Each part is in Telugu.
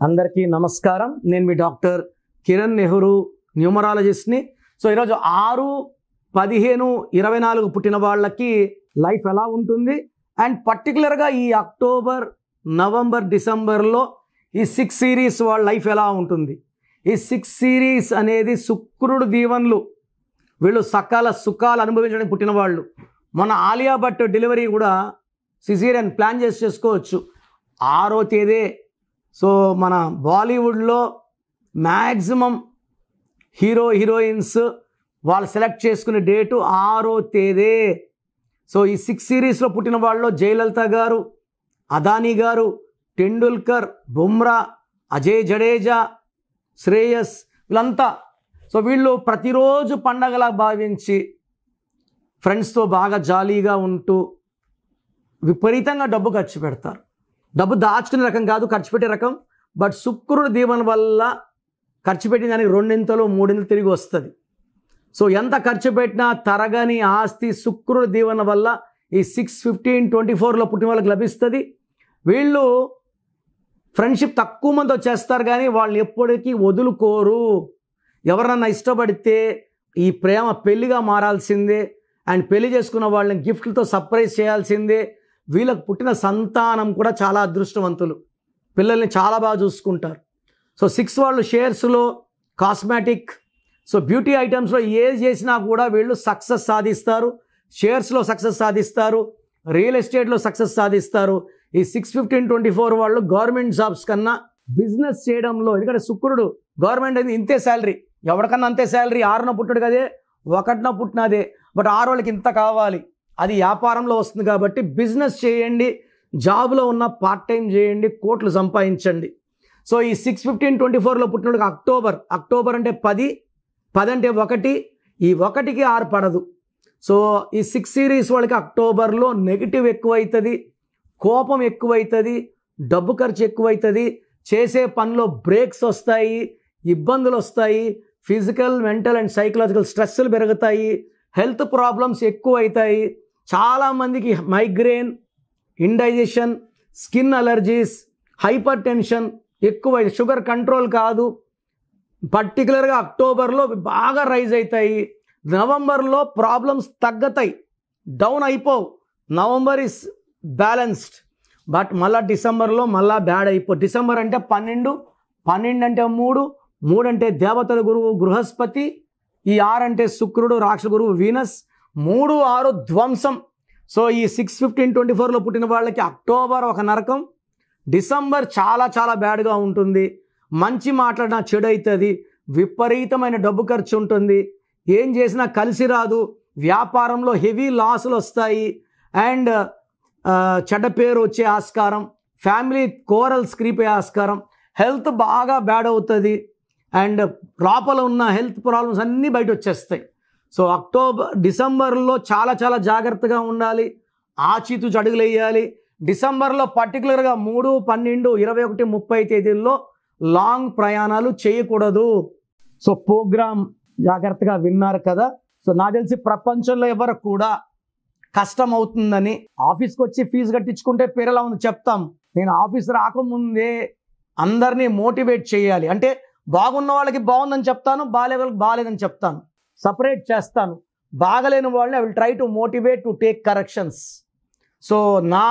అందరికీ నమస్కారం. నేను మీ డాక్టర్ కిరణ్ నెహ్రూ, న్యూమరాలజిస్ట్ని. సో ఈరోజు 6, 15, 24 పుట్టిన వాళ్ళకి లైఫ్ ఎలా ఉంటుంది అండ్ పర్టికులర్గా ఈ అక్టోబర్, నవంబర్, డిసెంబర్లో ఈ 6 సిరీస్ వాళ్ళ లైఫ్ ఎలా ఉంటుంది. ఈ 6 సిరీస్ అనేది శుక్రుడు దీవెనలు, వీళ్ళు సకాల సుఖాలు అనుభవించడానికి పుట్టిన వాళ్ళు. మన ఆలియా భట్ డెలివరీ కూడా సిజేరియన్ ప్లాన్ చేసుకోవచ్చు 6వ తేదీ. సో మన బాలీవుడ్లో మ్యాక్సిమం హీరోయిన్స్ వాళ్ళు సెలెక్ట్ చేసుకునే డేటు 6వ తేదీ. సో ఈ 6 సిరీస్లో పుట్టిన వాళ్ళలో జయలలిత గారు, అదానీ గారు, టెండూల్కర్, బుమ్రా, అజయ్ జడేజా, శ్రేయస్, వీళ్ళంతా. సో వీళ్ళు ప్రతిరోజు పండగలా భావించి ఫ్రెండ్స్తో బాగా జాలీగా ఉంటూ విపరీతంగా డబ్బు ఖర్చు పెడతారు. డబ్బు దాచుకునే రకం కాదు, ఖర్చు పెట్టే రకం. బట్ శుక్రుడు దీవెన వల్ల ఖర్చు పెట్టిన దానికి 2 3 తిరిగి వస్తుంది. సో ఎంత ఖర్చు పెట్టినా తరగని ఆస్తి శుక్రుడు దీవెన వల్ల ఈ 6, 15, 24లో పుట్టిన వాళ్ళకి లభిస్తుంది. వీళ్ళు ఫ్రెండ్షిప్ తక్కువ మంది వచ్చేస్తారు కానీ వాళ్ళు ఎప్పటికీ వదులుకోరు. ఎవరన్నా ఇష్టపడితే ఈ ప్రేమ పెళ్లిగా మారాల్సిందే. అండ్ పెళ్లి చేసుకున్న వాళ్ళని గిఫ్ట్లతో సర్ప్రైజ్ చేయాల్సిందే. వీళ్ళకు పుట్టిన సంతానం కూడా చాలా అదృష్టవంతులు, పిల్లల్ని చాలా బాగా చూసుకుంటారు. సో 6 వాళ్ళు షేర్స్లో, కాస్మెటిక్, సో బ్యూటీ ఐటమ్స్లో ఏది చేసినా కూడా వీళ్ళు సక్సెస్ సాధిస్తారు. షేర్స్లో సక్సెస్ సాధిస్తారు, రియల్ ఎస్టేట్లో సక్సెస్ సాధిస్తారు. ఈ 6, 15, 24 వాళ్ళు గవర్నమెంట్ జాబ్స్ కన్నా బిజినెస్ చేయడంలో, ఎందుకంటే శుక్రుడు గవర్నమెంట్ అనేది ఇంతే శాలరీ, ఎవరికన్నా అంతే శాలరీ. 6న పుట్టినది కదే, 1న పుట్టినదే. బట్ 6 వాళ్ళకి ఇంత కావాలి, అది వ్యాపారంలో వస్తుంది. కాబట్టి బిజినెస్ చేయండి, జాబ్లో ఉన్న పార్ట్ టైం చేయండి, కోట్లు సంపాదించండి. సో ఈ 6, 15, 24లో పుట్టినోడికి అక్టోబర్ అంటే 10 అంటే 1, ఈ 1కి 6 పడదు. సో ఈ 6 సిరీస్ వాళ్ళకి అక్టోబర్లో నెగిటివ్ ఎక్కువవుతుంది, కోపం ఎక్కువవుతుంది, డబ్బు ఖర్చు ఎక్కువవుతుంది, చేసే పనిలో బ్రేక్స్ వస్తాయి, ఇబ్బందులు వస్తాయి, ఫిజికల్, మెంటల్ అండ్ సైకలాజికల్ స్ట్రెస్లు పెరుగుతాయి, హెల్త్ ప్రాబ్లమ్స్ ఎక్కువ అవుతాయి. చాలామందికి migraine, indigestion, skin allergies, hyper tension ఎక్కువ, షుగర్ కంట్రోల్ కాదు. పర్టికులర్గా అక్టోబర్లో బాగా రైజ్ అవుతాయి. నవంబర్లో ప్రాబ్లమ్స్ తగ్గుతాయి, డౌన్ అయిపోవు. November is balanced. బట్ మళ్ళీ డిసెంబర్లో మళ్ళీ బ్యాడ్ డిసెంబర్ అంటే 12 అంటే 3 అంటే దేవతల గురువు బృహస్పతి, ఈ 6 అంటే శుక్రుడు రాక్షస గురువు వీనస్, 3, 6 ధ్వంసం. సో ఈ 6, 15, 24లో పుట్టిన వాళ్ళకి అక్టోబర్ ఒక నరకం, డిసెంబర్ చాలా చాలా బ్యాడ్గా ఉంటుంది. మంచి మాట్లాడినా చెడు అవుతుంది, విపరీతమైన డబ్బు ఖర్చు ఉంటుంది, ఏం చేసినా కలిసి రాదు, వ్యాపారంలో హెవీ లాసులు వస్తాయి అండ్ చెడ్డ పేరు వచ్చే ఆస్కారం, ఫ్యామిలీ కోరల్స్ క్రీపే ఆస్కారం, హెల్త్ బాగా బ్యాడ్ అవుతుంది అండ్ లోపల ఉన్న హెల్త్ ప్రాబ్లమ్స్ అన్నీ బయట వచ్చేస్తాయి. సో డిసెంబర్లో చాలా చాలా జాగ్రత్తగా ఉండాలి, ఆచితూచి అడుగులు వేయాలి. డిసెంబర్లో పర్టికులర్గా 3, 12, 21, 30 తేదీల్లో లాంగ్ ప్రయాణాలు చేయకూడదు. సో ప్రోగ్రామ్ జాగ్రత్తగా విన్నారు కదా. సో నాకు తెలిసి ప్రపంచంలో ఎవరు కూడా కష్టం అవుతుందని ఆఫీస్కి వచ్చి ఫీజు కట్టించుకుంటే పేరెలా ఉంది చెప్తాం. నేను ఆఫీస్ రాకముందే అందరినీ మోటివేట్ చేయాలి. అంటే బాగున్న వాళ్ళకి బాగుందని చెప్తాను, బాగాలే వాళ్ళకి బాగాలేదని చెప్తాను, సపరేట్ చేస్తాను. బాగలేని వాళ్ళని I will try to motivate to take corrections. So నా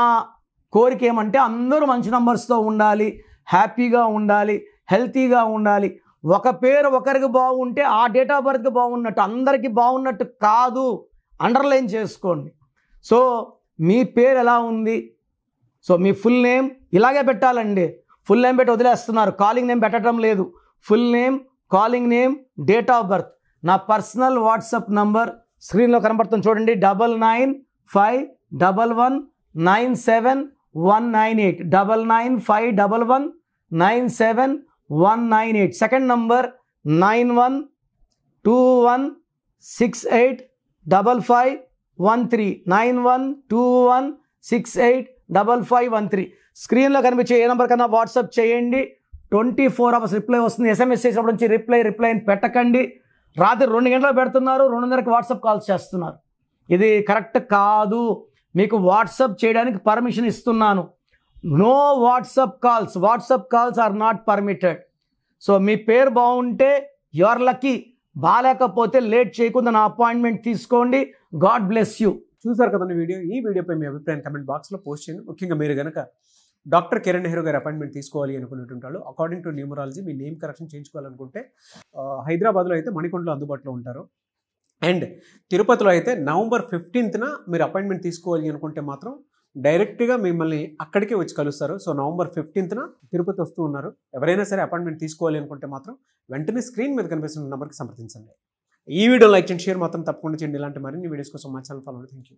కోరిక ఏమంటే అందరూ మంచి నంబర్స్తో ఉండాలి, హ్యాపీగా ఉండాలి, హెల్తీగా ఉండాలి. ఒక పేరు ఒకరికి బాగుంటే ఆ డేట్ ఆఫ్ బర్త్కి బాగున్నట్టు, అందరికీ బాగున్నట్టు కాదు, అండర్లైన్ చేసుకోండి. సో మీ పేరు ఎలా ఉంది, సో మీ ఫుల్ నేమ్ ఇలాగే పెట్టాలండి. ఫుల్ నేమ్ పెట్టి వదిలేస్తున్నారు, కాలింగ్ నేమ్ పెట్టడం లేదు. Full name, calling name, date of birth. నా పర్సనల్ వాట్సాప్ నంబర్ స్క్రీన్లో కనబడుతుంది చూడండి, 9951197198, 9951197198. Second number 9121685513, 9121685513. స్క్రీన్లో కనిపించే ఏ నెంబర్ కన్నా వాట్సాప్ చేయండి. 24 hours రిప్లై వస్తుంది. SMS చేసినప్పటి నుంచి రిప్లై పెట్టకండి. రాత్రి 2 గంటలకు పెడుతున్నారు, 2:30కి వాట్సాప్ కాల్స్ చేస్తున్నారు. ఇది కరెక్ట్ కాదు. మీకు వాట్సాప్ చేయడానికి పర్మిషన్ ఇస్తున్నాను. No WhatsApp calls are not permitted. So మీ పేరు బాగుంటే యు ఆర్ లక్కీ, బాగాలేకపోతే లేట్ చేయకుండా నా అపాయింట్మెంట్ తీసుకోండి. God bless you. చూసారు కదండి వీడియో. ఈ వీడియోపై మీ అభిప్రాయం కమెంట్ బాక్స్లో పోస్ట్ చేయండి. ముఖ్యంగా మీరు కనుక డాక్టర్ కిరణ్ నెహ్రూ గారి అపాయింట్మెంట్ తీసుకోవాలి అనుకునేటుంటారు, అకార్డింగ్ టు న్యూమరాలజీ మీ నేమ్ కరెక్షన్ చేయించుకోవాలనుకుంటే హైదరాబాద్లో అయితే మణికొండలో అందుబాటులో ఉంటారు. అండ్ తిరుపతిలో అయితే నవంబర్ 15న మీరు అపాయింట్మెంట్ తీసుకోవాలి అనుకుంటే మాత్రం డైరెక్ట్గా మిమ్మల్ని అక్కడికే వచ్చి కలుస్తారు. సో నవంబర్ 15న తిరుపతి వస్తూ ఉన్నారు. ఎవరైనా సరే అపాయింట్మెంట్ తీసుకోవాలి అనుకుంటే మాత్రం వెంటనే స్క్రీన్ మీద కనిపిస్తున్న నెంబర్కి సంప్రదించండి. ఈ వీడియో లైక్ చేయండి, షేర్ మాత్రం తప్పకుండా చేయండి. ఇలాంటి మరిన్ని వీడియోస్ కోసం మా ఛానల్ ఫాలో అవ్వండి. Thank you.